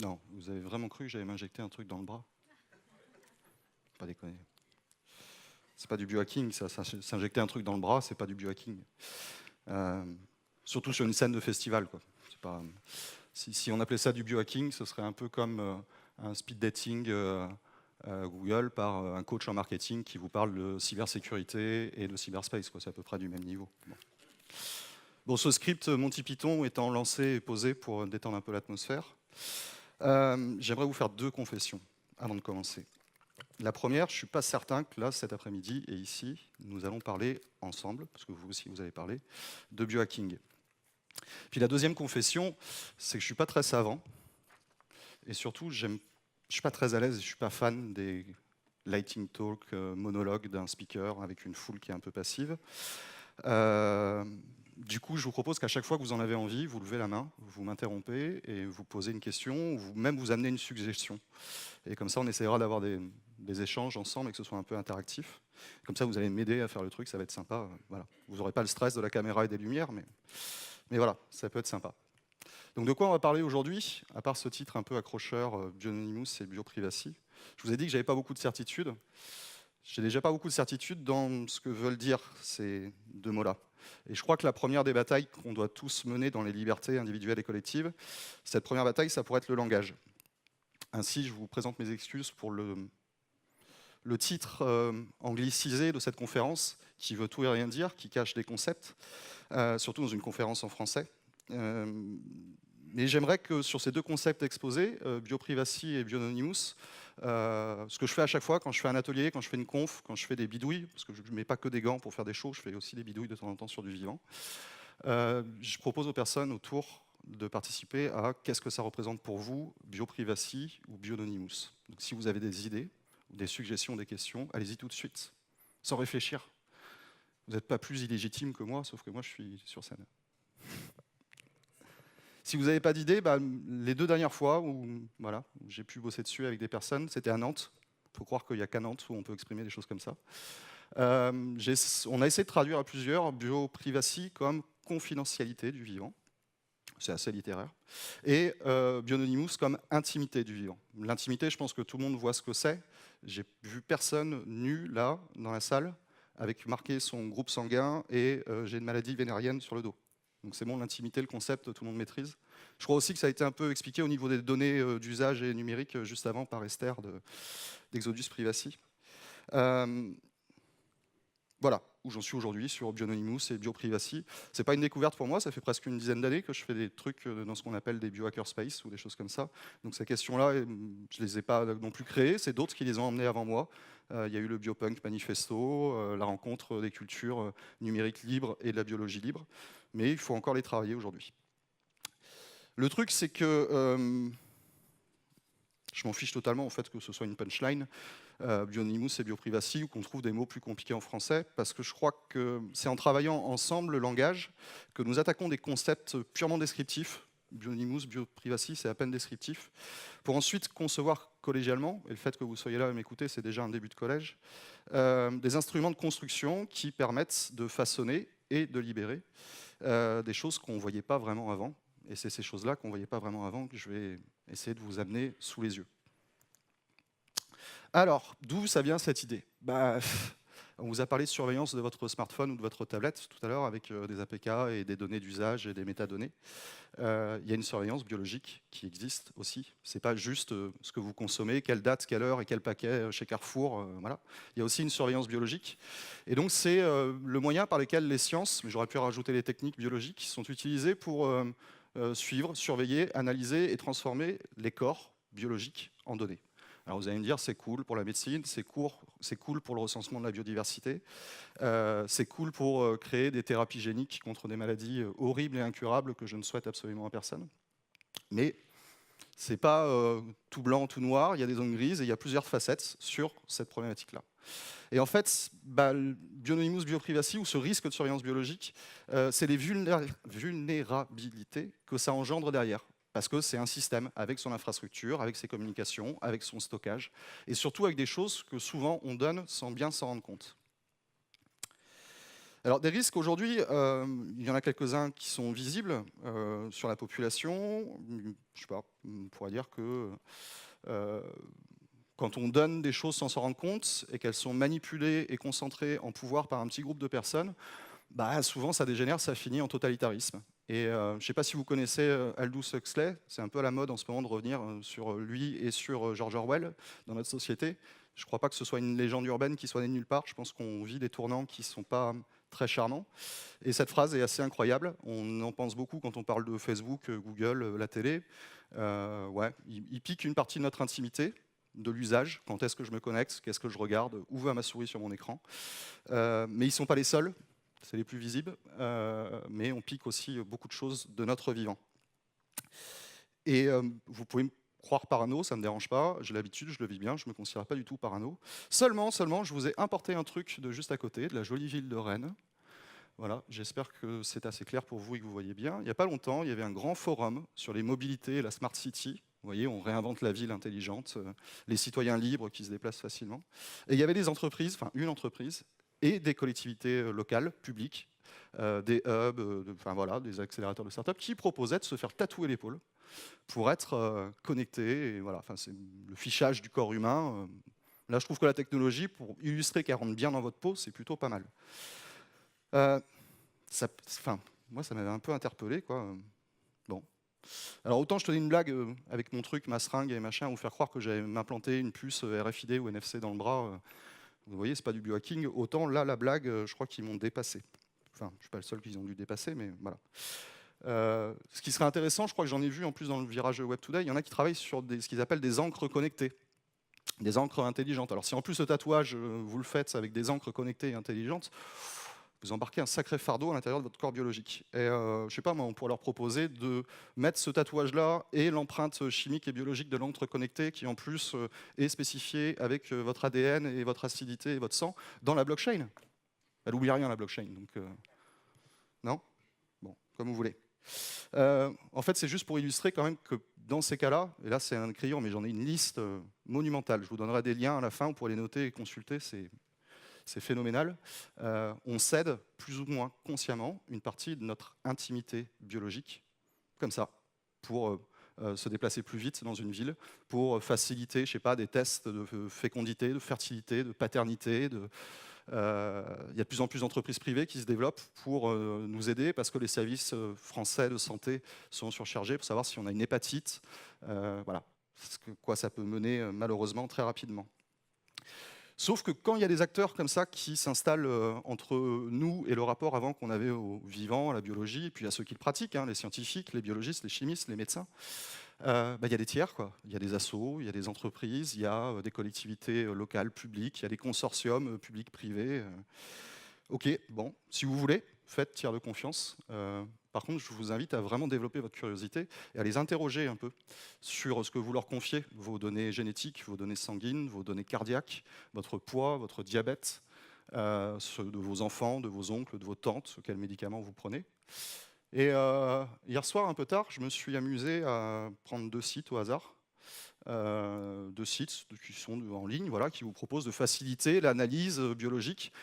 Non, vous avez vraiment cru que j'allais m'injecter un truc dans le bras? Pas déconner. C'est pas du biohacking, ça. S'injecter un truc dans le bras, c'est pas du biohacking. Euh, Surtout sur une scène de festival, quoi. C'est pas, si on appelait ça du biohacking, ce serait un peu comme un speed dating Google par un coach en marketing qui vous parle de cybersécurité et de cyberspace, quoi. C'est à peu près du même niveau. Bon, ce script Monty Python étant lancé et posé pour détendre un peu l'atmosphère, j'aimerais vous faire deux confessions avant de commencer. La première, je ne suis pas certain que là, cet après-midi et ici, nous allons parler ensemble, parce que vous aussi vous allez parler, de biohacking. Puis la deuxième confession, c'est que je ne suis pas très savant, et surtout, je ne suis pas très à l'aise, je ne suis pas fan des lighting talk, monologues d'un speaker avec une foule qui est un peu passive. Du coup, je vous propose qu'à chaque fois que vous en avez envie, vous levez la main, vous m'interrompez et vous posez une question, ou même vous amenez une suggestion. Et comme ça, on essaiera d'avoir des échanges ensemble et que ce soit un peu interactif. Comme ça, vous allez m'aider à faire le truc, ça va être sympa. Voilà. Vous n'aurez pas le stress de la caméra et des lumières, mais voilà, ça peut être sympa. Donc de quoi on va parler aujourd'hui, à part ce titre un peu accrocheur, Bionymous et Bioprivacy. Je vous ai dit que j'avais pas beaucoup de certitudes. J'ai déjà pas beaucoup de certitudes dans ce que veulent dire ces deux mots-là. Et je crois que la première des batailles qu'on doit tous mener dans les libertés individuelles et collectives, cette première bataille, ça pourrait être le langage. Ainsi, je vous présente mes excuses pour le titre anglicisé de cette conférence, qui veut tout et rien dire, qui cache des concepts, surtout dans une conférence en français. Mais j'aimerais que sur ces deux concepts exposés, Bioprivacy et Bionymous, ce que je fais à chaque fois quand je fais un atelier, quand je fais une conf, quand je fais des bidouilles, parce que je ne mets pas que des gants pour faire des shows, je fais aussi des bidouilles de temps en temps sur du vivant, je propose aux personnes autour de participer à qu'est-ce que ça représente pour vous, Bioprivacy ou Bionymous. Donc si vous avez des idées, des suggestions, des questions, allez-y tout de suite, sans réfléchir. Vous n'êtes pas plus illégitime que moi, sauf que moi je suis sur scène. Si vous n'avez pas d'idée, bah, les deux dernières fois où, voilà, où j'ai pu bosser dessus avec des personnes, c'était à Nantes. Il faut croire qu'il n'y a qu'à Nantes où on peut exprimer des choses comme ça. On a essayé de traduire à plusieurs Bioprivacy comme confidentialité du vivant. C'est assez littéraire. Et Bionymous comme intimité du vivant. L'intimité, je pense que tout le monde voit ce que c'est. J'ai vu personne nu, là, dans la salle, avec marqué son groupe sanguin et j'ai une maladie vénérienne sur le dos. Donc c'est bon, l'intimité, le concept, tout le monde maîtrise. Je crois aussi que ça a été un peu expliqué au niveau des données d'usage et numérique juste avant par Esther d'Exodus Privacy. Voilà où j'en suis aujourd'hui sur Bionymous et Bioprivacy. C'est pas une découverte pour moi, ça fait presque une dizaine d'années que je fais des trucs dans ce qu'on appelle des biohackerspace ou des choses comme ça. Donc ces questions-là, je les ai pas non plus créées, c'est d'autres qui les ont emmenées avant moi. Il y a eu le Biopunk Manifesto, la rencontre des cultures numériques libres et de la biologie libre, mais il faut encore les travailler aujourd'hui. Le truc, c'est que je m'en fiche totalement au fait que ce soit une punchline, Bionymous et Bioprivacy, ou qu'on trouve des mots plus compliqués en français, parce que je crois que c'est en travaillant ensemble le langage que nous attaquons des concepts purement descriptifs. Bionymous, Bioprivacy, c'est à peine descriptif, pour ensuite concevoir collégialement, et le fait que vous soyez là à m'écouter, c'est déjà un début de collège, des instruments de construction qui permettent de façonner et de libérer des choses qu'on ne voyait pas vraiment avant. Et c'est ces choses-là qu'on ne voyait pas vraiment avant que je vais essayer de vous amener sous les yeux. Alors, d'où ça vient cette idée? On vous a parlé de surveillance de votre smartphone ou de votre tablette tout à l'heure avec des APK et des données d'usage et des métadonnées. Il y a une surveillance biologique qui existe aussi. Ce n'est pas juste ce que vous consommez, quelle date, quelle heure et quel paquet chez Carrefour. Voilà. Il y a aussi une surveillance biologique. Et donc c'est le moyen par lequel les sciences, mais j'aurais pu rajouter les techniques biologiques, sont utilisées pour suivre, surveiller, analyser et transformer les corps biologiques en données. Alors vous allez me dire, c'est cool pour la médecine, c'est cool pour le recensement de la biodiversité, c'est cool pour créer des thérapies géniques contre des maladies horribles et incurables que je ne souhaite absolument à personne. Mais ce n'est pas tout blanc, tout noir, il y a des zones grises et il y a plusieurs facettes sur cette problématique-là. Et en fait, Bionymous, Bioprivacy, ou ce risque de surveillance biologique, c'est les vulnérabilités que ça engendre derrière. Parce que c'est un système avec son infrastructure, avec ses communications, avec son stockage, et surtout avec des choses que souvent on donne sans bien s'en rendre compte. Alors des risques aujourd'hui, il y en a quelques-uns qui sont visibles sur la population. Je sais pas, on pourrait dire que euh, quand on donne des choses sans s'en rendre compte et qu'elles sont manipulées et concentrées en pouvoir par un petit groupe de personnes, bah, souvent ça dégénère, ça finit en totalitarisme. Et je ne sais pas si vous connaissez Aldous Huxley, c'est un peu à la mode en ce moment de revenir sur lui et sur George Orwell dans notre société. Je ne crois pas que ce soit une légende urbaine qui soit née de nulle part, je pense qu'on vit des tournants qui ne sont pas très charmants. Et cette phrase est assez incroyable, on en pense beaucoup quand on parle de Facebook, Google, la télé. Ouais, il pique une partie de notre intimité, de l'usage, quand est-ce que je me connecte, qu'est-ce que je regarde, où va ma souris sur mon écran. Mais ils ne sont pas les seuls, c'est les plus visibles, mais on pique aussi beaucoup de choses de notre vivant. Et vous pouvez me croire parano, ça ne me dérange pas, j'ai l'habitude, je le vis bien, je ne me considère pas du tout parano. Seulement, je vous ai importé un truc de juste à côté, de la jolie ville de Rennes. Voilà, j'espère que c'est assez clair pour vous et que vous voyez bien. Il n'y a pas longtemps, il y avait un grand forum sur les mobilités et la Smart City. Vous voyez, on réinvente la ville intelligente, les citoyens libres qui se déplacent facilement. Et il y avait des entreprises, enfin une entreprise, et des collectivités locales, publiques, des hubs, enfin voilà, des accélérateurs de start-up, qui proposaient de se faire tatouer l'épaule pour être connectés. Et voilà, enfin, c'est le fichage du corps humain. Là, je trouve que la technologie, pour illustrer qu'elle rentre bien dans votre peau, c'est plutôt pas mal. Euh, enfin, moi, ça m'avait un peu interpellé, quoi. Bon. Alors, autant je tenais une blague avec mon truc, ma seringue et machin, vous faire croire que j'allais m'implanter une puce RFID ou NFC dans le bras. Vous voyez, c'est pas du biohacking. Autant là, la blague, je crois qu'ils m'ont dépassé. Enfin, je suis pas le seul qu'ils ont dû dépasser, mais voilà. Ce qui serait intéressant, je crois que j'en ai vu en plus dans le virage Web Today, il y en a qui travaillent sur ce qu'ils appellent des encres connectées, des encres intelligentes. Alors si en plus le tatouage, vous le faites avec des encres connectées et intelligentes, vous embarquez un sacré fardeau à l'intérieur de votre corps biologique. Et je ne sais pas, moi, on pourrait leur proposer de mettre ce tatouage-là et l'empreinte chimique et biologique de l'encre connectée, qui en plus est spécifiée avec votre ADN et votre acidité et votre sang, dans la blockchain. Elle n'oublie rien, la blockchain. Donc, non? Bon, comme vous voulez. En fait, c'est juste pour illustrer quand même que dans ces cas-là, et là c'est un crayon, mais j'en ai une liste monumentale. Je vous donnerai des liens à la fin, vous pourrez les noter et consulter, c'est phénoménal. On cède plus ou moins consciemment une partie de notre intimité biologique, comme ça, pour se déplacer plus vite dans une ville, pour faciliter, je sais pas, des tests de fécondité, de fertilité, de paternité, il y a de plus en plus d'entreprises privées qui se développent pour nous aider parce que les services français de santé sont surchargés pour savoir si on a une hépatite. Voilà, quoi ça peut mener malheureusement très rapidement. Sauf que quand il y a des acteurs comme ça qui s'installent entre nous et le rapport avant qu'on avait aux vivants, à la biologie, et puis à ceux qui le pratiquent, hein, les scientifiques, les biologistes, les chimistes, les médecins, il y a des tiers, quoi. Il y a des assos, il y a des entreprises, il y a des collectivités locales, publiques, il y a des consortiums publics-privés. Ok, bon, si vous voulez, faites tiers de confiance. Par contre, je vous invite à vraiment développer votre curiosité et à les interroger un peu sur ce que vous leur confiez, vos données génétiques, vos données sanguines, vos données cardiaques, votre poids, votre diabète, ceux de vos enfants, de vos oncles, de vos tantes, quels médicaments vous prenez. Et hier soir, un peu tard, je me suis amusé à prendre 2 sites au hasard. 2 sites qui sont en ligne, voilà, qui vous proposent de faciliter l'analyse biologique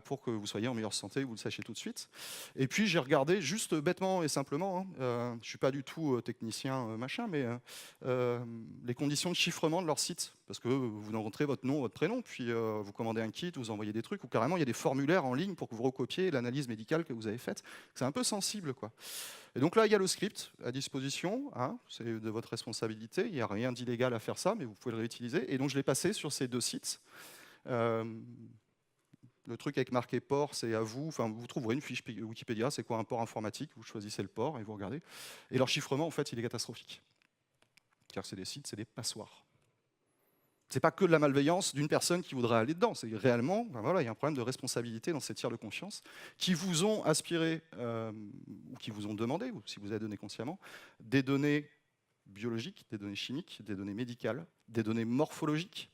pour que vous soyez en meilleure santé, vous le sachiez tout de suite. Et puis j'ai regardé juste bêtement et simplement, hein, je ne suis pas du tout technicien machin, mais les conditions de chiffrement de leur site. Parce que vous rentrez votre nom, votre prénom, puis vous commandez un kit, vous envoyez des trucs, ou carrément il y a des formulaires en ligne pour que vous recopiez l'analyse médicale que vous avez faite. C'est un peu sensible, quoi. Et donc là, il y a le script à disposition, hein, c'est de votre responsabilité, il n'y a rien d'illégal à faire ça, mais vous pouvez le réutiliser. Et donc je l'ai passé sur ces 2 sites. Le truc avec marqué port, c'est à vous, enfin vous trouverez une fiche Wikipédia, c'est quoi un port informatique, vous choisissez le port et vous regardez. Et leur chiffrement, en fait, il est catastrophique. Car c'est des sites, c'est des passoires. C'est pas que de la malveillance d'une personne qui voudrait aller dedans, c'est réellement, ben voilà, il y a un problème de responsabilité dans ces tiers de confiance qui vous ont aspiré, ou qui vous ont demandé, ou si vous avez donné consciemment, des données biologiques, des données chimiques, des données médicales, des données morphologiques,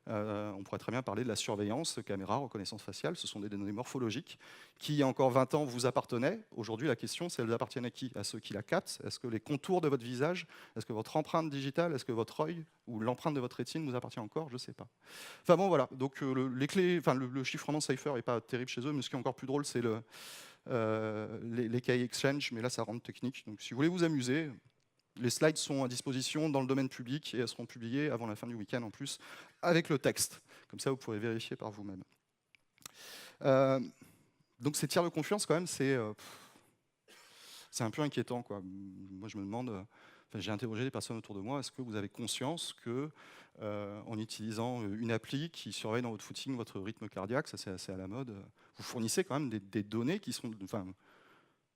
On pourrait très bien parler de la surveillance, caméra, reconnaissance faciale. Ce sont des données morphologiques qui, il y a encore 20 ans, vous appartenaient. Aujourd'hui, la question, c'est elles appartiennent à qui? À ceux qui la captent? Est-ce que les contours de votre visage, est-ce que votre empreinte digitale, est-ce que votre œil ou l'empreinte de votre rétine vous appartient encore? Je ne sais pas. Enfin bon, voilà. Donc les clés, enfin le chiffrement Cypher n'est pas terrible chez eux, mais ce qui est encore plus drôle, c'est les key exchange. Mais là, ça rentre technique. Donc si vous voulez vous amuser, les slides sont à disposition dans le domaine public et elles seront publiées avant la fin du week-end en plus, avec le texte. Comme ça, vous pourrez vérifier par vous-même. Donc ces tiers de confiance, quand même, c'est un peu inquiétant, quoi. Moi, je me demande, j'ai interrogé des personnes autour de moi, est-ce que vous avez conscience que, en utilisant une appli qui surveille dans votre footing votre rythme cardiaque, ça c'est assez à la mode, vous fournissez quand même des données qui sont... Enfin,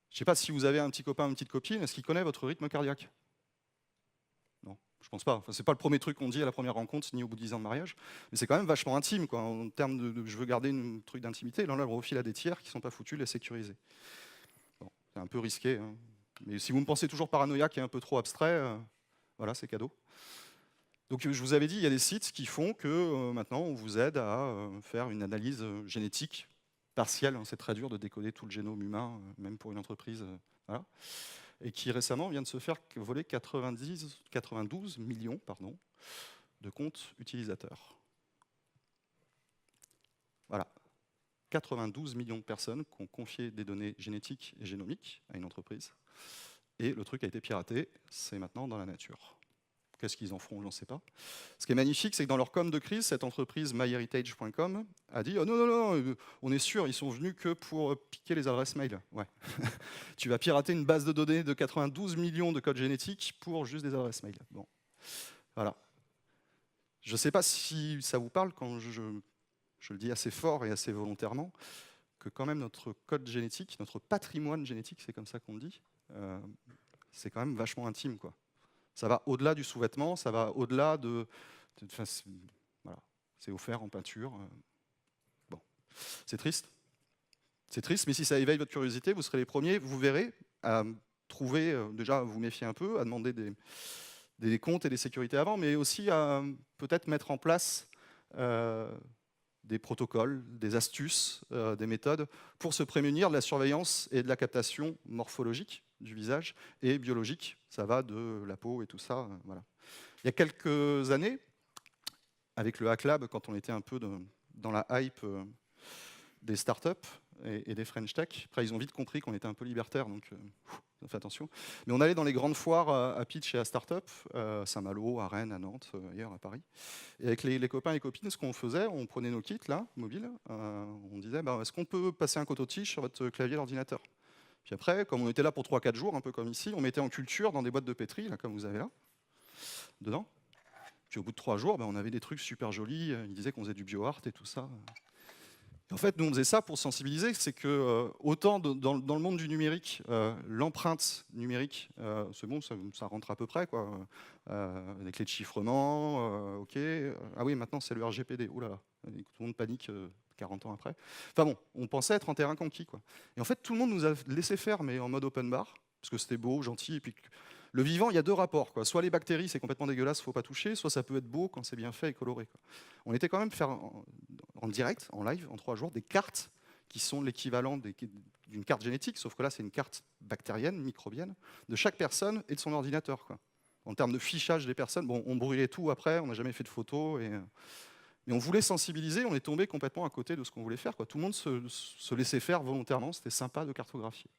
je ne sais pas si vous avez un petit copain, une petite copine, est-ce qu'il connaît votre rythme cardiaque? Non, je pense pas. Enfin, c'est pas le premier truc qu'on dit à la première rencontre, ni au bout de 10 ans de mariage. Mais c'est quand même vachement intime, quoi, en termes de je veux garder un truc d'intimité. Là, on refile à des tiers qui sont pas foutus de les sécuriser. Bon, c'est un peu risqué, hein. Mais si vous me pensez toujours paranoïaque et un peu trop abstrait, voilà, c'est cadeau. Donc je vous avais dit, il y a des sites qui font que maintenant, on vous aide à faire une analyse génétique partielle. Hein, c'est très dur de décoder tout le génome humain, même pour une entreprise. Voilà. Et qui récemment vient de se faire voler 92 millions de comptes utilisateurs. Voilà. 92 millions de personnes qui ont confié des données génétiques et génomiques à une entreprise. Et le truc a été piraté, c'est maintenant dans la nature. Qu'est-ce qu'ils en feront, je n'en sais pas. Ce qui est magnifique, c'est que dans leur com de crise, cette entreprise myheritage.com a dit oh non, non, non, on est sûr, ils sont venus que pour piquer les adresses mail. Ouais. Tu vas pirater une base de données de 92 millions de codes génétiques pour juste des adresses mail. Bon. Voilà. Je ne sais pas si ça vous parle quand je le dis assez fort et assez volontairement, que quand même notre code génétique, notre patrimoine génétique, c'est comme ça qu'on dit, c'est quand même vachement intime, quoi. Ça va au-delà du sous-vêtement, ça va au-delà enfin, voilà, c'est offert en peinture. Bon, c'est triste. C'est triste, mais si ça éveille votre curiosité, vous serez les premiers, vous verrez, à trouver, déjà à vous méfier un peu, à demander des comptes et des sécurités avant, mais aussi à peut-être mettre en place des protocoles, des astuces, des méthodes pour se prémunir de la surveillance et de la captation morphologique du visage et biologique. Ça va de la peau et tout ça. Voilà. Il y a quelques années, avec le Hack Lab, quand on était un peu dans la hype des startups et des French Tech, après ils ont vite compris qu'on était un peu libertaire, donc on fait attention. Mais on allait dans les grandes foires à pitch et à startup, à Saint-Malo, à Rennes, à Nantes, ailleurs, à Paris. Et avec les copains et copines, ce qu'on faisait, on prenait nos kits là, mobiles, on disait bah, est-ce qu'on peut passer un coton-tige sur votre clavier d'ordinateur? Puis après, comme on était là pour 3-4 jours, un peu comme ici, on mettait en culture dans des boîtes de pétri, là, comme vous avez là, dedans. Puis au bout de 3 jours, bah, on avait des trucs super jolis, ils disaient qu'on faisait du bioart et tout ça. En fait, nous, on faisait ça pour sensibiliser, c'est que autant dans le monde du numérique, l'empreinte numérique, c'est bon, ça rentre à peu près, quoi. Les clés de chiffrement, ok. Ah oui, maintenant c'est le RGPD, oh là là, tout le monde panique 40 ans après. Enfin bon, on pensait être en terrain conquis, quoi. Et en fait, tout le monde nous a laissé faire, mais en mode open bar, parce que c'était beau, gentil, et puis le vivant, il y a deux rapports, quoi. Soit les bactéries, c'est complètement dégueulasse, faut pas toucher, soit ça peut être beau quand c'est bien fait et coloré, quoi. On était quand même faire en direct, en live, en 3 jours, des cartes qui sont l'équivalent d'une carte génétique, sauf que là, c'est une carte bactérienne, microbienne, de chaque personne et de son ordinateur, quoi. En termes de fichage des personnes, bon, on brûlait tout après, on n'a jamais fait de photos, mais on voulait sensibiliser, on est tombé complètement à côté de ce qu'on voulait faire, quoi. Tout le monde se laissait faire volontairement, c'était sympa de cartographier.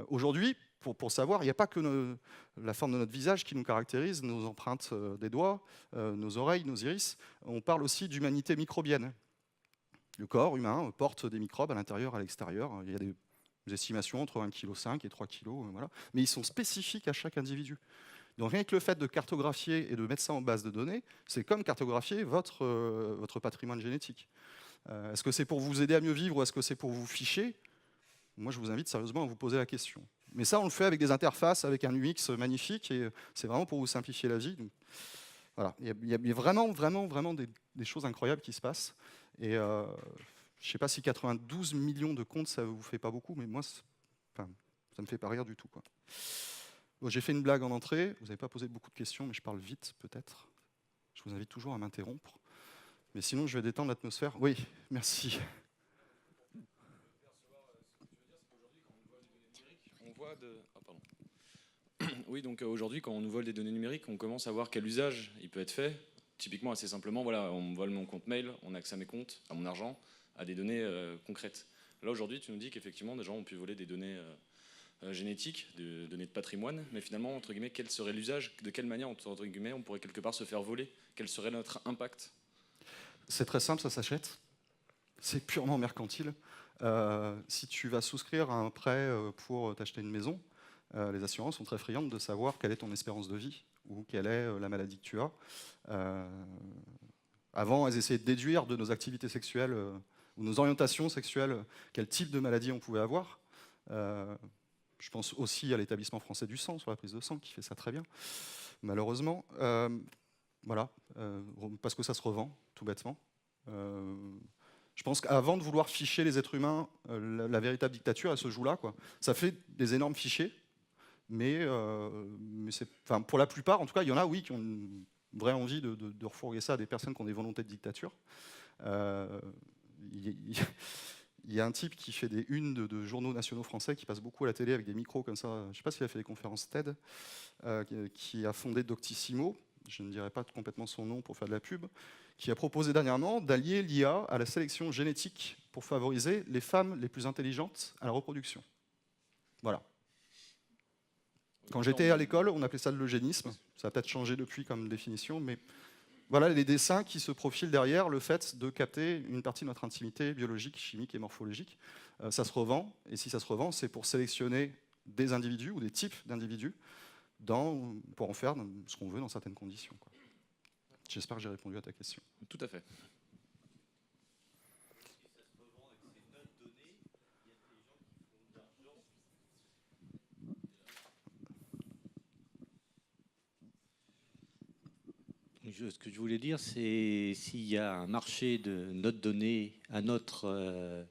Aujourd'hui, pour savoir, il n'y a pas que la forme de notre visage qui nous caractérise, nos empreintes des doigts, nos oreilles, nos iris. On parle aussi d'humanité microbienne. Le corps humain porte des microbes à l'intérieur, à l'extérieur. Il y a des estimations entre 1,5 kg et 3 kg, voilà. Mais ils sont spécifiques à chaque individu. Donc rien que le fait de cartographier et de mettre ça en base de données, c'est comme cartographier votre patrimoine génétique. Est-ce que c'est pour vous aider à mieux vivre ou est-ce que c'est pour vous ficher? Moi, je vous invite sérieusement à vous poser la question. Mais ça, on le fait avec des interfaces, avec un UX magnifique, et c'est vraiment pour vous simplifier la vie. Donc, voilà, il y a vraiment, vraiment, vraiment des choses incroyables qui se passent. Et je ne sais pas si 92 millions de comptes, ça ne vous fait pas beaucoup, mais moi, enfin, ça ne me fait pas rire du tout, quoi. Bon, j'ai fait une blague en entrée, vous n'avez pas posé beaucoup de questions, mais je parle vite, peut-être. Je vous invite toujours à m'interrompre. Mais sinon, je vais détendre l'atmosphère. Oui, merci. On voit de... ah, pardon. Oui, donc aujourd'hui, quand on nous vole des données numériques, on commence à voir quel usage il peut être fait. Typiquement, assez simplement, voilà, on me vole mon compte mail, on a accès à mes comptes, à mon argent, à des données concrètes. Là, aujourd'hui, tu nous dis qu'effectivement, des gens ont pu voler des données génétiques, des données de patrimoine, mais finalement, entre guillemets, quel serait l'usage? De quelle manière, entre guillemets, on pourrait quelque part se faire voler? Quel serait notre impact? C'est très simple, ça s'achète. C'est purement mercantile. Si tu vas souscrire à un prêt pour t'acheter une maison, les assurances sont très friandes de savoir quelle est ton espérance de vie ou quelle est la maladie que tu as. Avant, elles essayaient de déduire de nos activités sexuelles ou nos orientations sexuelles quel type de maladie on pouvait avoir. Je pense aussi à l'établissement français du sang, sur la prise de sang, qui fait ça très bien, malheureusement. Voilà, parce que ça se revend, tout bêtement. Je pense qu'avant de vouloir ficher les êtres humains, la véritable dictature, elle se joue là, quoi. Ça fait des énormes fichiers, mais enfin, pour la plupart, en tout cas, il y en a, oui, qui ont une vraie envie de refourguer ça à des personnes qui ont des volontés de dictature. Il y a un type qui fait des unes de journaux nationaux français, qui passe beaucoup à la télé avec des micros comme ça. Je ne sais pas s'il a fait des conférences TED, qui a fondé Doctissimo. Je ne dirai pas complètement son nom pour faire de la pub, qui a proposé dernièrement d'allier l'IA à la sélection génétique pour favoriser les femmes les plus intelligentes à la reproduction. Voilà. Quand j'étais à l'école, on appelait ça de l'eugénisme. Ça a peut-être changé depuis comme définition, mais voilà les dessins qui se profilent derrière le fait de capter une partie de notre intimité biologique, chimique et morphologique. Ça se revend, et si ça se revend, c'est pour sélectionner des individus ou des types d'individus pour en faire ce qu'on veut dans certaines conditions, quoi. J'espère que j'ai répondu à ta question. Tout à fait. Ce que je voulais dire, c'est s'il y a un marché de notre donnée à notre,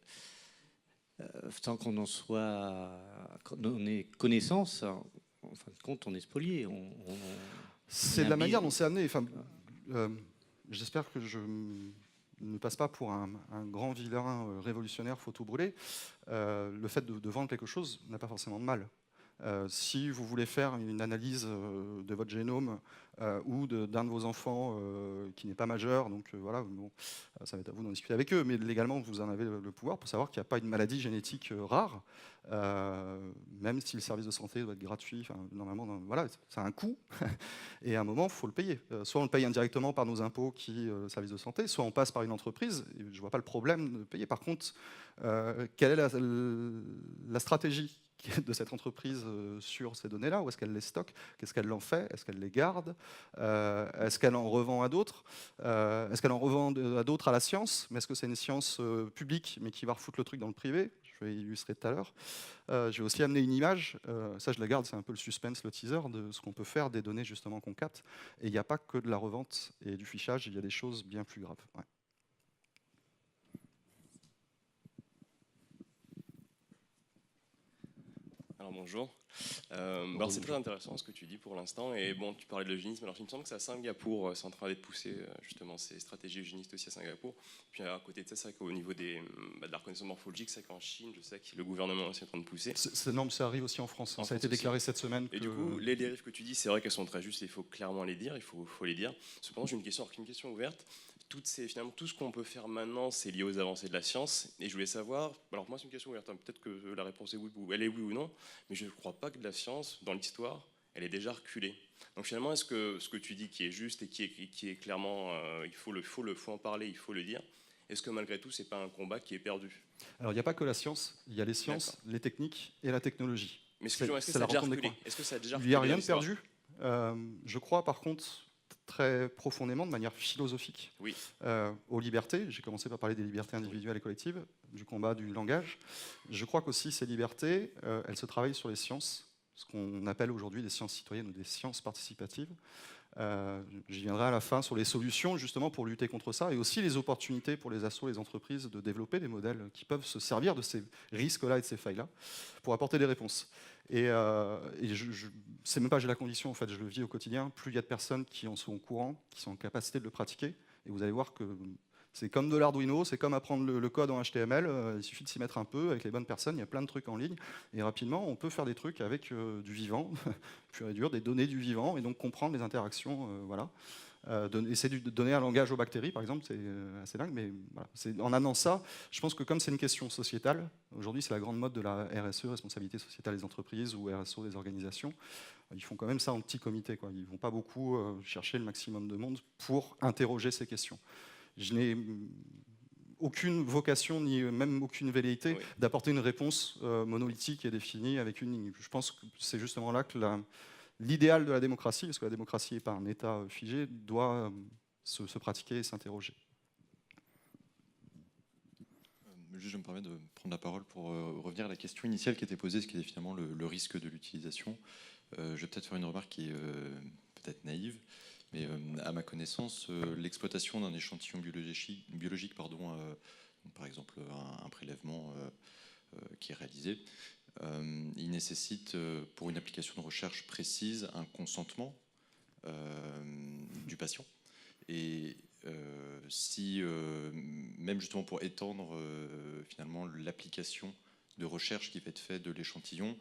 sans qu'on en soit, qu'on ait connaissance, en fin de compte, on est spolié. C'est la manière dont c'est amené. Enfin, j'espère que je ne passe pas pour un grand vilain révolutionnaire photo brûlé. Le fait de vendre quelque chose n'a pas forcément de mal. Si vous voulez faire une analyse de votre génome ou d'un de vos enfants qui n'est pas majeur, donc voilà, bon, ça va être à vous d'en discuter avec eux, mais légalement vous en avez le pouvoir pour savoir qu'il n'y a pas une maladie génétique rare, même si le service de santé doit être gratuit, normalement, voilà, ça a un coût, et à un moment, il faut le payer. Soit on le paye indirectement par nos impôts service de santé, soit on passe par une entreprise, et je ne vois pas le problème de payer. Par contre, quelle est la stratégie de cette entreprise sur ces données-là? Où est-ce qu'elle les stocke? Qu'est-ce qu'elle en fait? Est-ce qu'elle les garde? Est-ce qu'elle en revend à d'autres? Est-ce qu'elle en revend à d'autres à la science? Mais est-ce que c'est une science publique, mais qui va refoutre le truc dans le privé? Je vais illustrer tout à l'heure. Je vais aussi amener une image, ça je la garde, c'est un peu le suspense, le teaser de ce qu'on peut faire des données justement qu'on capte. Et il n'y a pas que de la revente et du fichage, il y a des choses bien plus graves. Ouais. Alors bonjour. Alors c'est très intéressant ce que tu dis pour l'instant. Et bon, tu parlais de l'eugénisme. Alors il me semble que c'est à Singapour, c'est en train d'être poussé justement ces stratégies eugénistes aussi à Singapour. Puis à côté de ça, c'est vrai qu'au niveau de la reconnaissance morphologique, c'est qu'en Chine, je sais que le gouvernement est aussi en train de pousser. Non, mais ça arrive aussi en France. Ça a été déclaré cette semaine. Et du coup, les dérives que tu dis, c'est vrai qu'elles sont très justes. Il faut clairement les dire. Il faut les dire. Cependant, j'ai une question ouverte. Finalement, tout ce qu'on peut faire maintenant, c'est lié aux avancées de la science. Et je voulais savoir, alors moi c'est une question ouverte, peut-être que la réponse est oui, elle est oui ou non, mais je ne crois pas que de la science, dans l'histoire, elle est déjà reculée. Donc finalement, est-ce que ce que tu dis qui est juste et qui est clairement, il faut en parler, il faut le dire, est-ce que malgré tout, c'est pas un combat qui est perdu? Alors il n'y a pas que la science, il y a les sciences, les techniques et la technologie. Mais est-ce que ça a déjà reculé? Il n'y a rien de perdu. Je crois par contre très profondément, de manière philosophique, oui, aux libertés. J'ai commencé par parler des libertés individuelles et collectives, du combat du langage. Je crois qu'aussi ces libertés, elles se travaillent sur les sciences, ce qu'on appelle aujourd'hui des sciences citoyennes ou des sciences participatives. J'y viendrai à la fin sur les solutions justement pour lutter contre ça et aussi les opportunités pour les assos, les entreprises de développer des modèles qui peuvent se servir de ces risques-là et de ces failles-là pour apporter des réponses. Et c'est même pas j'ai la condition, en fait, je le vis au quotidien. Plus il y a de personnes qui en sont au courant, qui sont en capacité de le pratiquer, et vous allez voir que C'est comme de l'Arduino, c'est comme apprendre le code en HTML, il suffit de s'y mettre un peu avec les bonnes personnes, il y a plein de trucs en ligne, et rapidement on peut faire des trucs avec du vivant, pur et dur, des données du vivant, et donc comprendre les interactions, voilà. Essayer de donner un langage aux bactéries, par exemple, c'est assez dingue, mais voilà. En amenant ça, je pense que comme c'est une question sociétale, aujourd'hui c'est la grande mode de la RSE, responsabilité sociétale des entreprises, ou RSO des organisations, ils font quand même ça en petit comité, quoi. Ils ne vont pas beaucoup chercher le maximum de monde pour interroger ces questions. Je n'ai aucune vocation, ni même aucune velléité d'apporter une réponse monolithique et définie avec une ligne. Je pense que c'est justement là que l'idéal de la démocratie, parce que la démocratie n'est pas un État figé, doit se pratiquer et s'interroger. Je me permets de prendre la parole pour revenir à la question initiale qui était posée, ce qui est finalement le risque de l'utilisation. Je vais peut-être faire une remarque qui est peut-être naïve, mais à ma connaissance, l'exploitation d'un échantillon biologique par exemple un prélèvement qui est réalisé, il nécessite, pour une application de recherche précise, un consentement du patient. Et même justement pour étendre finalement l'application de recherche qui va être faite de l'échantillon,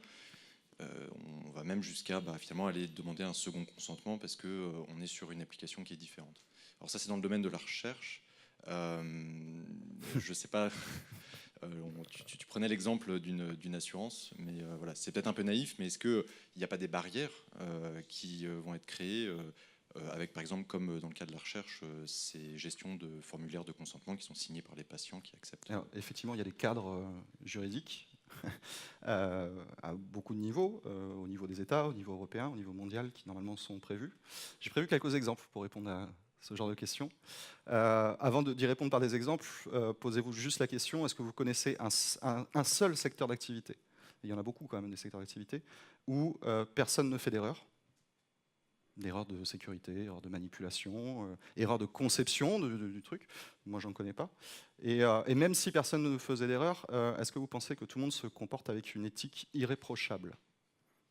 on va même jusqu'à finalement aller demander un second consentement parce qu'on est sur une application qui est différente. Alors ça, c'est dans le domaine de la recherche. Je ne sais pas, tu prenais l'exemple d'une assurance, mais voilà, c'est peut-être un peu naïf, mais est-ce qu'il n'y a pas des barrières qui vont être créées avec, par exemple, comme dans le cas de la recherche, ces gestions de formulaires de consentement qui sont signés par les patients qui acceptent? Alors, effectivement, il y a des cadres juridiques à beaucoup de niveaux, au niveau des États, au niveau européen, au niveau mondial, qui normalement sont prévus. J'ai prévu quelques exemples pour répondre à ce genre de questions. Avant d'y répondre par des exemples, posez-vous juste la question, est-ce que vous connaissez un seul secteur d'activité, il y en a beaucoup quand même des secteurs d'activité, où personne ne fait d'erreur, d'erreur de sécurité, erreur de manipulation, erreur de conception du truc. Moi, j'en connais pas. Et même si personne ne faisait d'erreur, est-ce que vous pensez que tout le monde se comporte avec une éthique irréprochable?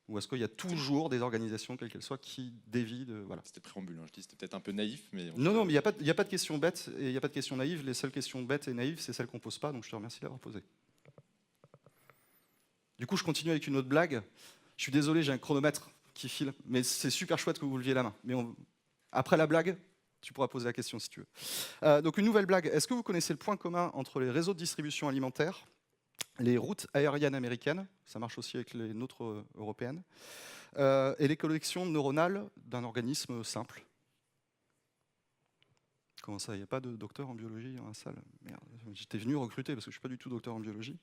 Ou est-ce qu'il y a toujours des organisations, quelles qu'elles soient, qui dévient de... Voilà. C'était préambule, hein. Je dis c'était peut-être un peu naïf, mais... Non, mais il n'y a pas de questions bêtes et il n'y a pas de questions naïves. Les seules questions bêtes et naïves, c'est celles qu'on ne pose pas, donc je te remercie d'avoir posé. Du coup, je continue avec une autre blague. Je suis désolé, j'ai un chronomètre qui file, mais c'est super chouette que vous leviez la main. Mais après la blague, tu pourras poser la question si tu veux. Donc une nouvelle blague. Est-ce que vous connaissez le point commun entre les réseaux de distribution alimentaire, les routes aériennes américaines, ça marche aussi avec les nôtres européennes, et les collections neuronales d'un organisme simple? Comment ça, il n'y a pas de docteur en biologie dans la salle? Merde, j'étais venu recruter parce que je ne suis pas du tout docteur en biologie.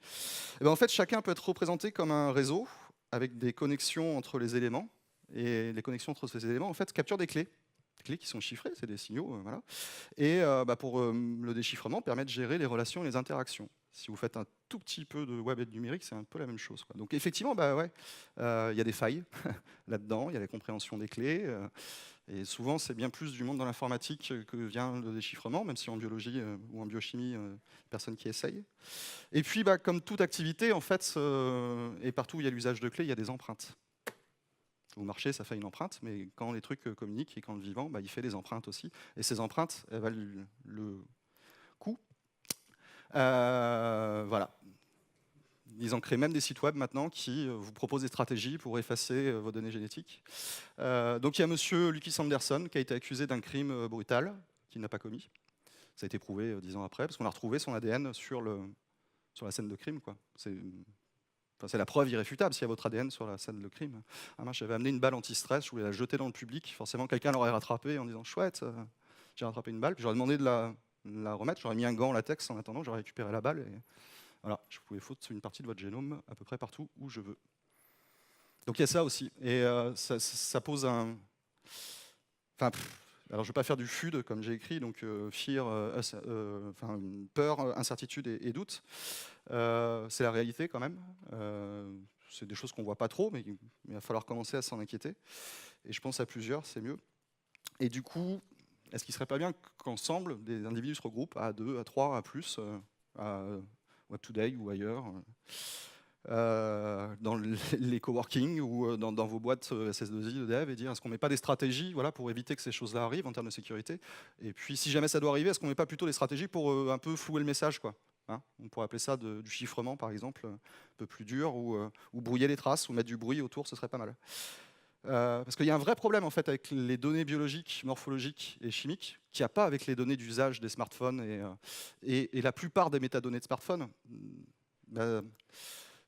Et bien, en fait, chacun peut être représenté comme un réseau avec des connexions entre les éléments. Et les connexions entre ces éléments, en fait, capturent des clés. Des clés qui sont chiffrées, c'est des signaux, voilà. Et pour le déchiffrement, permet de gérer les relations et les interactions. Si vous faites un tout petit peu de web et de numérique, c'est un peu la même chose, quoi. Donc effectivement, y a des failles là-dedans, il y a la compréhension des clés. Et souvent, c'est bien plus du monde dans l'informatique que vient le déchiffrement, même si en biologie ou en biochimie, personne qui essaye. Et puis, comme toute activité, en fait, et partout où il y a l'usage de clés, il y a des empreintes. Vous marchez, ça fait une empreinte, mais quand les trucs communiquent et quand le vivant, il fait des empreintes aussi. Et ces empreintes, elles valent le coup. Voilà. Ils en créent même des sites web maintenant qui vous proposent des stratégies pour effacer vos données génétiques. Donc il y a monsieur Lucky Sanderson qui a été accusé d'un crime brutal qu'il n'a pas commis. Ça a été prouvé 10 ans après, parce qu'on a retrouvé son ADN sur la scène de crime, quoi. C'est la preuve irréfutable s'il y a votre ADN sur la scène de crime. Moi, j'avais amené une balle anti-stress, je voulais la jeter dans le public. Forcément, quelqu'un l'aurait rattrapée en disant « chouette, j'ai rattrapé une balle ». J'aurais demandé de la remettre, j'aurais mis un gant en latex en attendant, j'aurais récupéré la balle. Et voilà, je pouvais foutre une partie de votre génome à peu près partout où je veux. Donc il y a ça aussi. Et ça pose un... alors je ne vais pas faire du FUD comme j'ai écrit, donc peur, incertitude et doute. C'est la réalité quand même. C'est des choses qu'on ne voit pas trop, mais il va falloir commencer à s'en inquiéter. Et je pense à plusieurs, c'est mieux. Et du coup, est-ce qu'il ne serait pas bien qu'ensemble, des individus se regroupent à 2, à 3, à plus, à Web Today ou ailleurs, dans les coworking ou dans vos boîtes SS2I de dev et dire est-ce qu'on ne met pas des stratégies voilà, pour éviter que ces choses-là arrivent en termes de sécurité. Et puis si jamais ça doit arriver, est-ce qu'on ne met pas plutôt des stratégies pour un peu flouer le message quoi, hein, on pourrait appeler ça du chiffrement par exemple, un peu plus dur, ou brouiller les traces, ou mettre du bruit autour, ce serait pas mal. Parce qu'il y a un vrai problème en fait avec les données biologiques, morphologiques et chimiques qu'il n'y a pas avec les données d'usage des smartphones et la plupart des métadonnées de smartphones.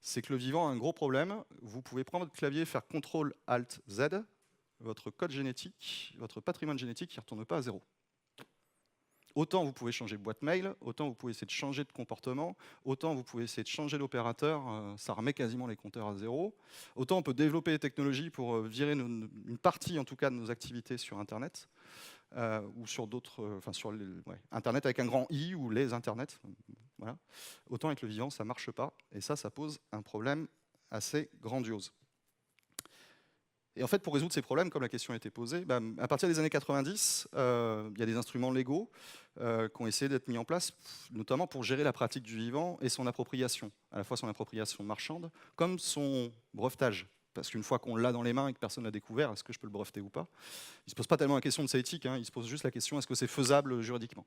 C'est que le vivant a un gros problème. Vous pouvez prendre votre clavier, faire CTRL-ALT-Z, votre code génétique, votre patrimoine génétique, il ne retourne pas à zéro. Autant vous pouvez changer de boîte mail, autant vous pouvez essayer de changer de comportement, autant vous pouvez essayer de changer d'opérateur, ça remet quasiment les compteurs à zéro. Autant on peut développer des technologies pour virer une partie en tout cas de nos activités sur Internet, ou sur d'autres, sur Internet avec un grand I ou les Internets. Voilà. Autant avec le vivant, ça ne marche pas. Et ça pose un problème assez grandiose. Et en fait, pour résoudre ces problèmes, comme la question a été posée, à partir des années 90, il y a des instruments légaux qui ont essayé d'être mis en place, notamment pour gérer la pratique du vivant et son appropriation, à la fois son appropriation marchande, comme son brevetage. Parce qu'une fois qu'on l'a dans les mains et que personne ne l'a découvert, est-ce que je peux le breveter ou pas? Il ne se pose pas tellement la question de sa éthique, hein, il se pose juste la question est-ce que c'est faisable juridiquement?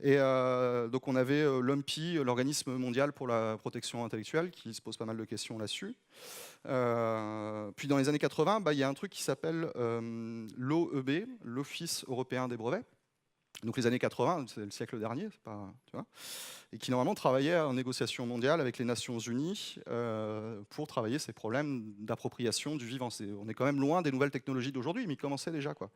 Et donc on avait l'OMPI, l'Organisme mondial pour la protection intellectuelle, qui se pose pas mal de questions là-dessus. Puis dans les années 80, il y a un truc qui s'appelle l'OEB, l'Office européen des brevets. Donc les années 80, c'est le siècle dernier, c'est pas, tu vois, et qui normalement travaillait en négociation mondiale avec les Nations Unies pour travailler ces problèmes d'appropriation du vivant. On est quand même loin des nouvelles technologies d'aujourd'hui, mais il commençait déjà, quoi.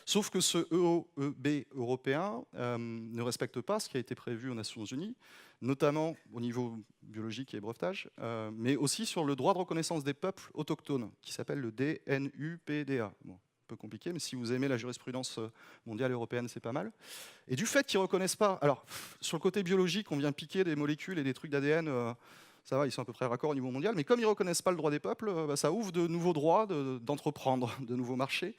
Sauf que ce EOEB européen ne respecte pas ce qui a été prévu aux Nations Unies, notamment au niveau biologique et brevetage, mais aussi sur le droit de reconnaissance des peuples autochtones, qui s'appelle le DNUPDA. Bon, un peu compliqué, mais si vous aimez la jurisprudence mondiale et européenne, c'est pas mal. Et du fait qu'ils ne reconnaissent pas... Alors, sur le côté biologique, on vient piquer des molécules et des trucs d'ADN, ça va, ils sont à peu près raccords au niveau mondial, mais comme ils ne reconnaissent pas le droit des peuples, ça ouvre de nouveaux droits d'entreprendre, de nouveaux marchés.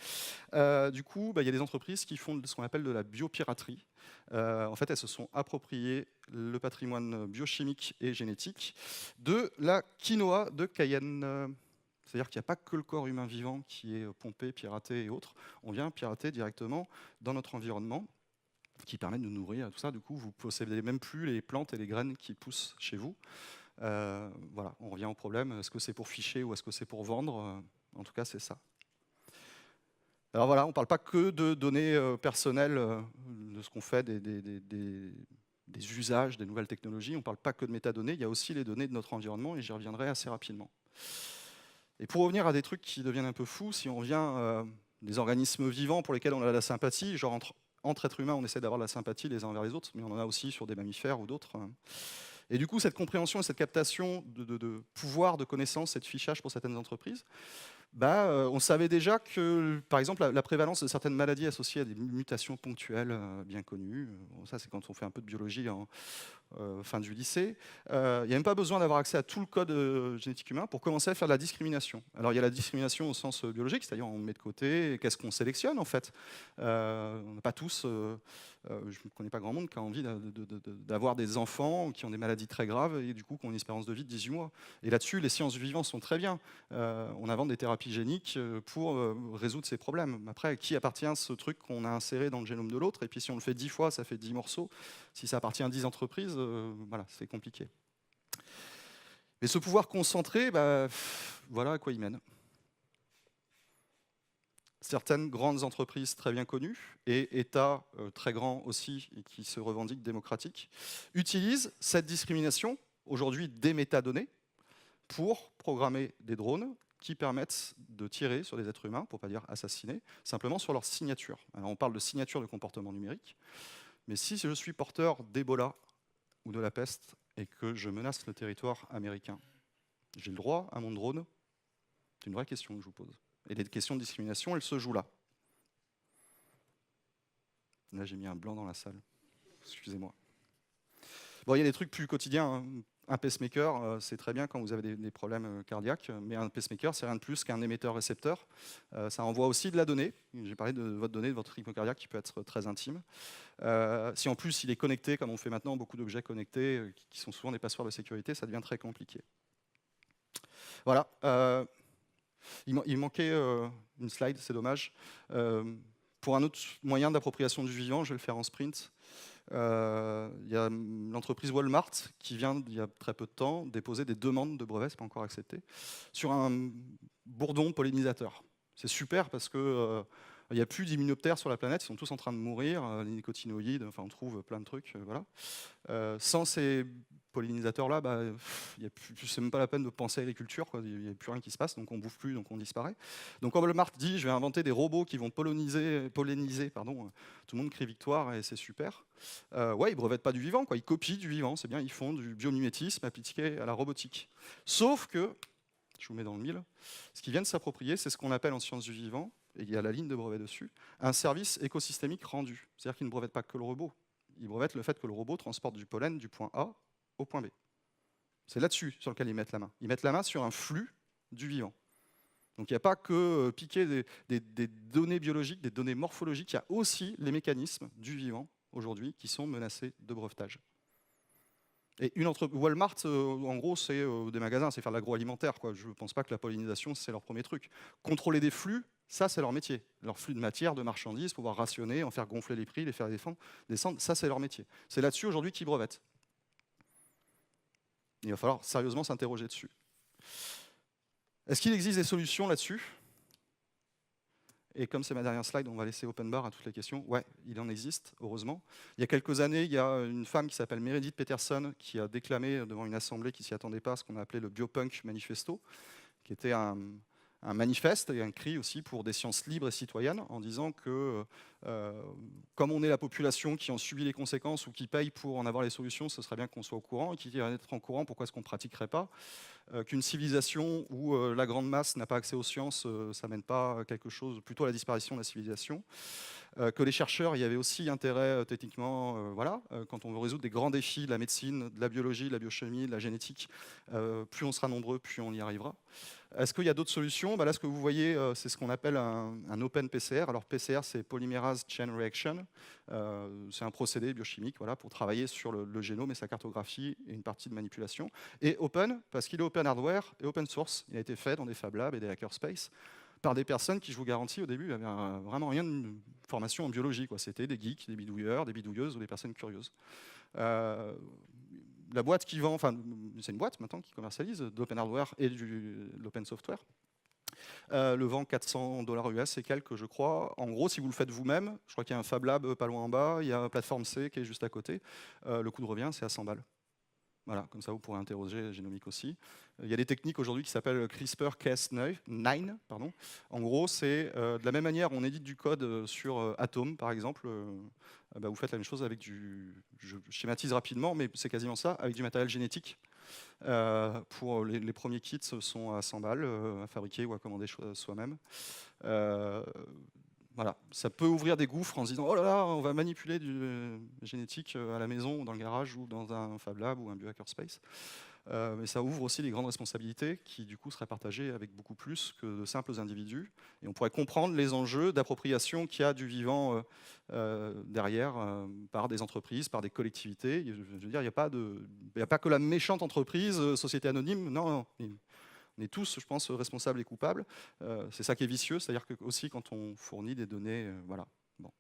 Du coup, il y a des entreprises qui font ce qu'on appelle de la biopiraterie. En fait, elles se sont appropriées le patrimoine biochimique et génétique de la quinoa de Cayenne. C'est-à-dire qu'il n'y a pas que le corps humain vivant qui est pompé, piraté et autres. On vient pirater directement dans notre environnement, qui permet de nous nourrir, tout ça. Du coup, vous ne possédez même plus les plantes et les graines qui poussent chez vous. Voilà, on revient au problème. Est-ce que c'est pour ficher ou est-ce que c'est pour vendre? En tout cas, c'est ça. Alors voilà, on ne parle pas que de données personnelles, de ce qu'on fait, des usages, des nouvelles technologies. On ne parle pas que de métadonnées. Il y a aussi les données de notre environnement et j'y reviendrai assez rapidement. Et pour revenir à des trucs qui deviennent un peu fous, si on revient des organismes vivants pour lesquels on a de la sympathie, genre entre êtres humains, on essaie d'avoir de la sympathie les uns envers les autres, mais on en a aussi sur des mammifères ou d'autres. Et du coup, cette compréhension et cette captation de pouvoir, de connaissance et de fichage pour certaines entreprises, on savait déjà que, par exemple, la prévalence de certaines maladies associées à des mutations ponctuelles bien connues, ça c'est quand on fait un peu de biologie en fin du lycée, il n'y a même pas besoin d'avoir accès à tout le code génétique humain pour commencer à faire de la discrimination. Alors il y a la discrimination au sens biologique, c'est-à-dire on met de côté, qu'est-ce qu'on sélectionne en fait. On n'a pas tous, je ne connais pas grand monde qui a envie d'avoir des enfants qui ont des maladies très graves et du coup qui ont une espérance de vie de 18 mois. Et là-dessus, les sciences du vivant sont très bien. On invente des thérapies géniques pour résoudre ces problèmes. Après, qui appartient à ce truc qu'on a inséré dans le génome de l'autre? Et puis si on le fait 10 fois, ça fait 10 morceaux. Si ça appartient à 10 entreprises, voilà, c'est compliqué. Mais ce pouvoir concentré, voilà à quoi il mène. Certaines grandes entreprises très bien connues, et États très grands aussi, et qui se revendiquent démocratiques, utilisent cette discrimination, aujourd'hui des métadonnées, pour programmer des drones qui permettent de tirer sur des êtres humains, pour ne pas dire assassiner, simplement sur leur signature. Alors on parle de signature de comportement numérique, mais si je suis porteur d'Ebola ou de la peste et que je menace le territoire américain, j'ai le droit à mon drone? C'est une vraie question que je vous pose. Et les questions de discrimination, elles se jouent là. Là, j'ai mis un blanc dans la salle. Excusez-moi. Bon, il y a des trucs plus quotidiens, hein. Un pacemaker, c'est très bien quand vous avez des problèmes cardiaques, mais un pacemaker, c'est rien de plus qu'un émetteur-récepteur. Ça envoie aussi de la donnée. J'ai parlé de votre donnée, de votre rythme cardiaque, qui peut être très intime. Si en plus il est connecté, comme on fait maintenant, beaucoup d'objets connectés, qui sont souvent des passoires de sécurité, ça devient très compliqué. Voilà. Il manquait une slide, c'est dommage. Pour un autre moyen d'appropriation du vivant, je vais le faire en sprint. Il y a l'entreprise Walmart qui vient, il y a très peu de temps, déposer des demandes de brevets, c'est pas encore accepté, sur un bourdon pollinisateur. C'est super parce que il n'y a plus d'hyménoptères sur la planète, ils sont tous en train de mourir, les nicotinoïdes, enfin on trouve plein de trucs, voilà. Sans ces pollinisateurs-là, c'est même pas la peine de penser à l'agriculture, il n'y a plus rien qui se passe, donc on bouffe plus, donc on disparaît. Donc quand Walmart dit, je vais inventer des robots qui vont polliniser, tout le monde crie victoire et c'est super. Ouais, ils brevettent pas du vivant, quoi. Ils copient du vivant, c'est bien, ils font du biomimétisme appliqué à la robotique. Sauf que, je vous mets dans le mille, ce qu'ils viennent s'approprier, c'est ce qu'on appelle en sciences du vivant, et il y a la ligne de brevet dessus, un service écosystémique rendu. C'est-à-dire qu'ils ne brevettent pas que le robot, ils brevettent le fait que le robot transporte du pollen du point A au point B. C'est là-dessus sur lequel ils mettent la main. Ils mettent la main sur un flux du vivant. Donc il n'y a pas que piquer des données biologiques, des données morphologiques, il y a aussi les mécanismes du vivant aujourd'hui qui sont menacés de brevetage. Et Walmart, en gros, c'est des magasins, c'est faire de l'agroalimentaire, quoi. Je ne pense pas que la pollinisation, c'est leur premier truc. Contrôler des flux, ça, c'est leur métier. Leur flux de matière, de marchandises, pouvoir rationner, en faire gonfler les prix, les faire descendre, ça, c'est leur métier. C'est là-dessus, aujourd'hui, qu'ils brevettent. Il va falloir sérieusement s'interroger dessus. Est-ce qu'il existe des solutions là-dessus? Et comme c'est ma dernière slide, on va laisser open bar à toutes les questions. Ouais, il en existe, heureusement. Il y a quelques années, il y a une femme qui s'appelle Meredith Peterson qui a déclamé devant une assemblée qui ne s'y attendait pas ce qu'on a appelé le Biopunk Manifesto, qui était un manifeste et un cri aussi pour des sciences libres et citoyennes, en disant que comme on est la population qui en subit les conséquences ou qui paye pour en avoir les solutions, ce serait bien qu'on soit au courant. Et qui dirait être en courant, pourquoi est-ce qu'on ne pratiquerait pas? Qu'une civilisation où la grande masse n'a pas accès aux sciences, ça mène pas à quelque chose, plutôt à la disparition de la civilisation. Que les chercheurs, il y avait aussi intérêt techniquement, quand on veut résoudre des grands défis de la médecine, de la biologie, de la biochimie, de la génétique, plus on sera nombreux, plus on y arrivera. Est-ce qu'il y a d'autres solutions? Là, ce que vous voyez, c'est ce qu'on appelle un open PCR. Alors PCR, c'est Polymerase Chain Reaction. C'est un procédé biochimique pour travailler sur le génome et sa cartographie et une partie de manipulation. Et open, parce qu'il est open hardware et open source. Il a été fait dans des Fab Labs et des hackerspace par des personnes qui, je vous garantis, au début, n'avaient vraiment rien de formation en biologie. C'était des geeks, des bidouilleurs, des bidouilleuses ou des personnes curieuses. La boîte qui vend, c'est une boîte maintenant qui commercialise de l'open hardware et de l'open software. Le vend $400 US et quelques, je crois. En gros, si vous le faites vous-même, je crois qu'il y a un Fab Lab pas loin en bas, il y a Plateforme C qui est juste à côté. Le coût de revient, c'est à 100 balles. Voilà, comme ça vous pourrez interroger Génomique aussi. Il y a des techniques aujourd'hui qui s'appellent CRISPR-Cas9. En gros, c'est de la même manière, on édite du code sur Atom, par exemple. Vous faites la même chose avec je schématise rapidement, mais c'est quasiment ça, avec du matériel génétique. Pour les premiers kits sont à 100 balles, à fabriquer ou à commander soi-même. Voilà, ça peut ouvrir des gouffres en se disant oh là là, on va manipuler du génétique à la maison, ou dans le garage, ou dans un Fab Lab ou un biohackerspace. Mais ça ouvre aussi des grandes responsabilités qui du coup seraient partagées avec beaucoup plus que de simples individus. Et on pourrait comprendre les enjeux d'appropriation qu'il y a du vivant derrière par des entreprises, par des collectivités. Je veux dire, il n'y a pas que la méchante entreprise, société anonyme, non. On est tous, je pense, responsables et coupables. C'est ça qui est vicieux, c'est-à-dire que aussi quand on fournit des données, voilà. Bon.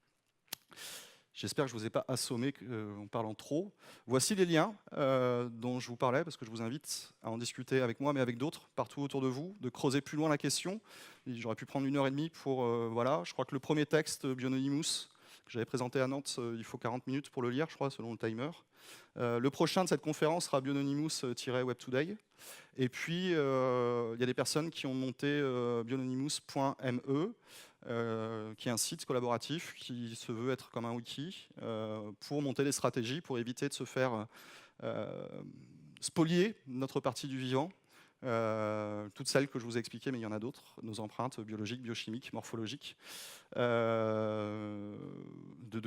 J'espère que je ne vous ai pas assommé en parlant trop. Voici les liens dont je vous parlais, parce que je vous invite à en discuter avec moi, mais avec d'autres, partout autour de vous, de creuser plus loin la question. J'aurais pu prendre 1h30 pour... voilà, je crois que le premier texte, Biononymous, que j'avais présenté à Nantes, il faut 40 minutes pour le lire, je crois, selon le timer. Le prochain de cette conférence sera Biononymous-Web2Day. Et puis, il y a des personnes qui ont monté biononymous.me, qui est un site collaboratif qui se veut être comme un wiki pour monter des stratégies, pour éviter de se faire spolier notre partie du vivant. Toutes celles que je vous ai expliquées, mais il y en a d'autres, nos empreintes biologiques, biochimiques, morphologiques, de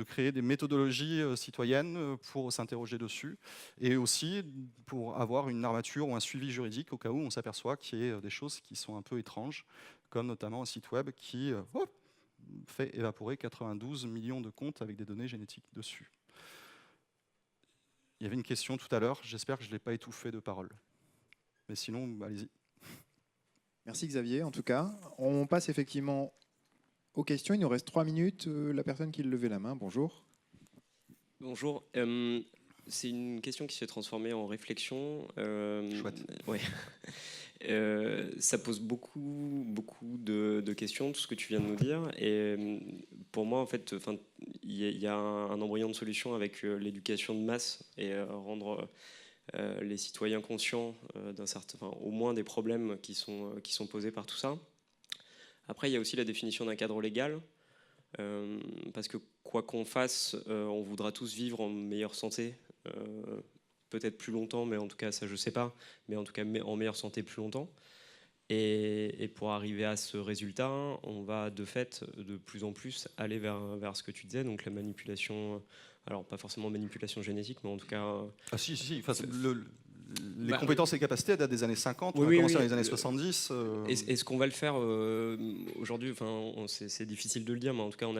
créer des méthodologies citoyennes pour s'interroger dessus, et aussi pour avoir une armature ou un suivi juridique au cas où on s'aperçoit qu'il y a des choses qui sont un peu étranges, comme notamment un site web qui fait évaporer 92 millions de comptes avec des données génétiques dessus. Il y avait une question tout à l'heure, j'espère que je ne l'ai pas étouffé de paroles. Mais sinon, allez-y. Merci Xavier, en tout cas. On passe effectivement aux questions. Il nous reste 3 minutes. La personne qui levait la main, bonjour. Bonjour. C'est une question qui s'est transformée en réflexion. Chouette. Ouais. Ça pose beaucoup de questions, tout ce que tu viens de nous dire. Et pour moi, en fait, il y a un embryon de solution avec l'éducation de masse et rendre les citoyens conscients au moins des problèmes qui sont posés par tout ça. Après, il y a aussi la définition d'un cadre légal. Parce que quoi qu'on fasse, on voudra tous vivre en meilleure santé, peut-être plus longtemps, mais en tout cas ça je sais pas, mais en tout cas en meilleure santé plus longtemps. Et pour arriver à ce résultat, on va de fait de plus en plus aller vers ce que tu disais, donc la manipulation, alors pas forcément manipulation génétique, mais en tout cas... Ah si, enfin, les compétences et capacités datent des années 50, on a oui, commencé oui, dans les années 70. Est-ce qu'on va le faire aujourd'hui? C'est difficile de le dire, mais en tout cas, on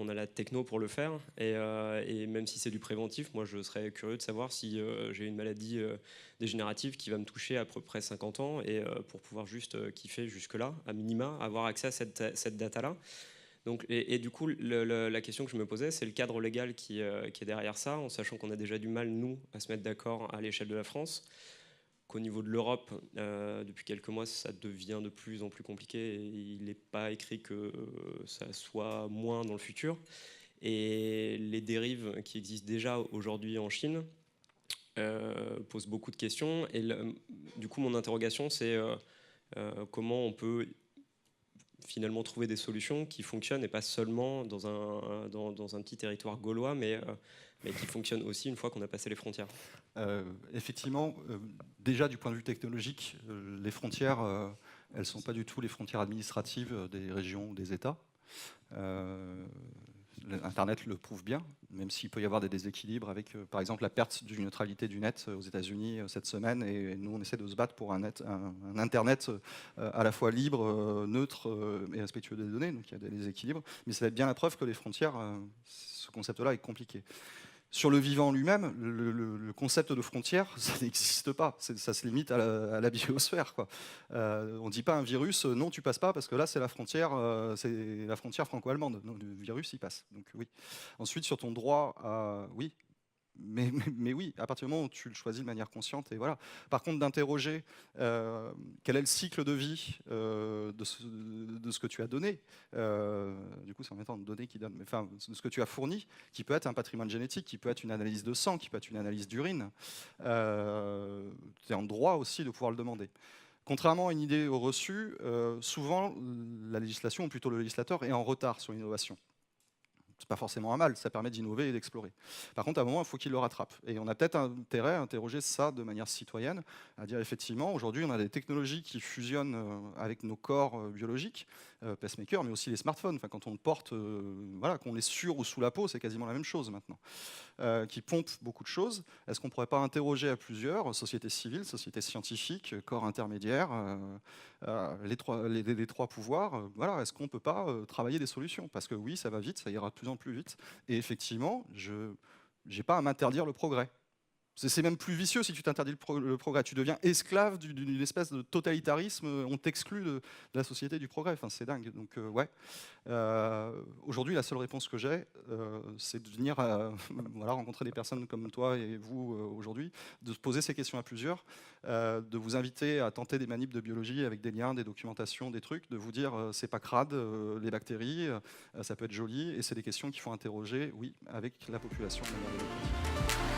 a la techno pour le faire. Et même si c'est du préventif, moi, je serais curieux de savoir si j'ai une maladie dégénérative qui va me toucher à peu près 50 ans, et pour pouvoir juste kiffer jusque-là, à minima, avoir accès à cette data-là. Donc, et du coup, la question que je me posais, c'est le cadre légal qui est derrière ça, en sachant qu'on a déjà du mal, nous, à se mettre d'accord à l'échelle de la France, qu'au niveau de l'Europe, depuis quelques mois, ça devient de plus en plus compliqué, et il n'est pas écrit que ça soit moins dans le futur. Et les dérives qui existent déjà aujourd'hui en Chine posent beaucoup de questions. Et du coup, mon interrogation, c'est comment on peut finalement trouver des solutions qui fonctionnent, et pas seulement dans un petit territoire gaulois, mais qui fonctionnent aussi une fois qu'on a passé les frontières. Effectivement, déjà du point de vue technologique, les frontières, elles ne sont pas du tout les frontières administratives des régions ou des États. Internet le prouve bien, même s'il peut y avoir des déséquilibres avec, par exemple, la perte d'une neutralité du net aux États-Unis cette semaine, et nous on essaie de se battre pour un Internet à la fois libre, neutre et respectueux des données, donc il y a des déséquilibres, mais ça va être bien la preuve que les frontières, ce concept-là est compliqué. Sur le vivant lui-même, le concept de frontière, ça n'existe pas. Ça se limite à la biosphère, quoi. On ne dit pas à un virus, non, tu passes pas, parce que là, c'est la frontière franco-allemande. Non, le virus, il passe. Donc oui. Ensuite, sur ton droit à... Oui. Mais oui, à partir du moment où tu le choisis de manière consciente, et voilà. Par contre, d'interroger quel est le cycle de vie de ce que tu as donné, du coup c'est en mettant de données qui donnent, mais enfin de ce que tu as fourni, qui peut être un patrimoine génétique, qui peut être une analyse de sang, qui peut être une analyse d'urine, tu es en droit aussi de pouvoir le demander. Contrairement à une idée reçue, souvent la législation, ou plutôt le législateur, est en retard sur l'innovation. C'est pas forcément un mal, ça permet d'innover et d'explorer. Par contre, à un moment, il faut qu'il le rattrape. Et on a peut-être intérêt à interroger ça de manière citoyenne, à dire effectivement, aujourd'hui, on a des technologies qui fusionnent avec nos corps biologiques, pacemaker, mais aussi les smartphones. Enfin, quand on le porte, voilà, qu'on est sur ou sous la peau, c'est quasiment la même chose maintenant. Qui pompent beaucoup de choses. Est-ce qu'on ne pourrait pas interroger à plusieurs, société civile, société scientifique, corps intermédiaire, les trois pouvoirs, voilà, est-ce qu'on ne peut pas travailler des solutions? Parce que oui, ça va vite, ça ira de plus en plus vite. Et effectivement, je n'ai pas à m'interdire le progrès. C'est même plus vicieux si tu t'interdis le progrès. Tu deviens esclave d'une espèce de totalitarisme, on t'exclut de la société du progrès. Enfin, c'est dingue. Donc, ouais. Aujourd'hui, la seule réponse que j'ai, c'est de venir voilà, rencontrer des personnes comme toi et vous aujourd'hui, de se poser ces questions à plusieurs, de vous inviter à tenter des manips de biologie avec des liens, des documentations, des trucs, de vous dire c'est pas crade, les bactéries, ça peut être joli, et c'est des questions qu'il faut interroger, oui, avec la population de manière démocratique.